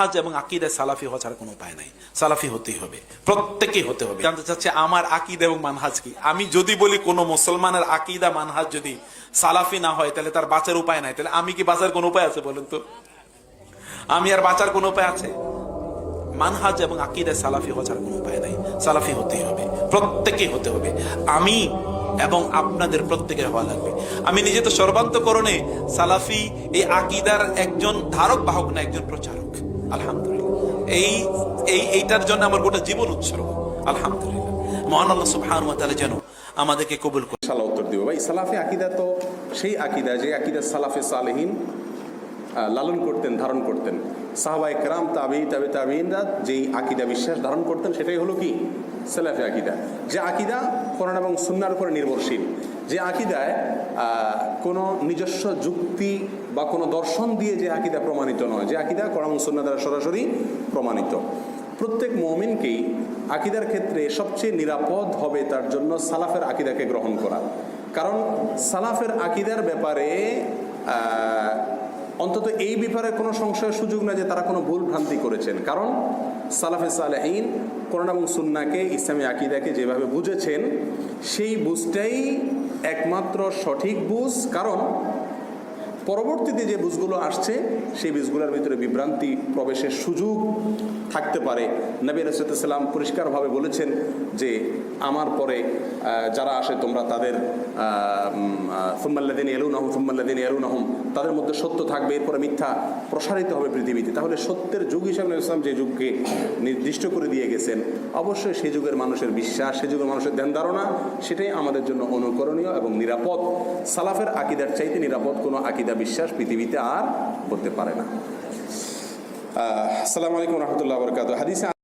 আজ এবং আকীদায় সালাফি হওয়া ছাড়া কোনো উপায় নাই, সালাফি হতেই হবে, প্রত্যেকেই হতে হবে। জানতে চাচ্ছে আমার আকীদা এবং মানহাজ কি। আমি যদি বলি কোনো মুসলমানের আকীদা মানহাজ যদি সালাফি না হয় তাহলে তার বাঁচার উপায় নাই, তাহলে আমি কি বাঁচার কোনো উপায় আছে বলেন তো? আমি আর বাঁচার কোনো উপায় আছে? মানহাজ এবং আকীদায় সালাফি হওয়া ছাড়া কোনো উপায় নাই, সালাফি হতেই হবে, প্রত্যেকেই হতে হবে। আমি এবং আপনাদের প্রত্যেকের হওয়া লাগবে। আমি নিজে তো সর্বান্তকরণে সালাফি এই আকীদার একজন ধারক বাহক না, একজন প্রচারক। আলহামদুলিল্লাহ, এইটার জন্য আমার গোটা জীবন উৎসর্গ। আলহামদুলিল্লাহ, মহান আল্লাহ সুবহানাহু ওয়া তাআলা যেন আমাদেরকে কবুল করে। ইনশাআল্লাহ উত্তর দিব ভাই। সালাফি আকীদা তো সেই আকীদা যে আকীদা সালাফে সালেহিন লালন করতেন, ধারণ করতেন। সাহাবায়ে কেরাম, তাবিঈনরা যেই আকীদা বিশ্বাস ধারণ করতেন সেটাই হলো কি সালাফি আকীদা। যে আকীদা কোরআন এবং সুন্নাহর উপর নির্ভরশীল, যে আকীদায় কোনো নিজস্ব যুক্তি বা কোনো দর্শন দিয়ে যে আকীদা প্রমাণিত নয়, যে আকীদা কোরআন এবং সুন্নাহ দ্বারা সরাসরি প্রমাণিত। প্রত্যেক মুমিনকেই আকীদার ক্ষেত্রে সবচেয়ে নিরাপদ হবে তার জন্য সালাফের আকীদাকে গ্রহণ করা। কারণ সালাফের আকীদার ব্যাপারে অন্তত এই ব্যাপারে কোনো সংশয়ের সুযোগ না যে তারা কোনো ভুল ভ্রান্তি করেছেন। কারণ সালাফে সালেহিন কোরআন এবং সুন্নাহকে, ইসলামী আকীদাকে যেভাবে বুঝেছেন সেই বুঝটাই একমাত্র সঠিক বুঝ। কারণ পরবর্তীতে যে বুঝগুলো আসছে সেই বুঝগুলোর ভিতরে বিভ্রান্তি প্রবেশের সুযোগ থাকতে পারে। নবী আলাইহিস সালাম পরিষ্কারভাবে বলেছেন যে আমার পরে যারা আসে তোমরা তাদের সুম্মাল্লাযীনা ইয়ালুনাহুম তাদের মধ্যে সত্য থাকবে, এরপরে মিথ্যা প্রসারিত হবে পৃথিবীতে। তাহলে সত্যের যুগ হিসাবে নবী ইসলাম যে যুগকে নির্দিষ্ট করে দিয়ে গেছেন, অবশ্যই সেই যুগের মানুষের বিশ্বাস, সেই যুগের মানুষের ধ্যান ধারণা সেটাই আমাদের জন্য অনুকরণীয় এবং নিরাপদ। সালাফের আকীদার চাইতে নিরাপদ কোনো আকীদা বিশ্বাস পৃথিবীতে আর হতে পারে না। আসসালামু আলাইকুম ওয়া রাহমাতুল্লাহি ওয়া বারাকাতুহু। হাদিসে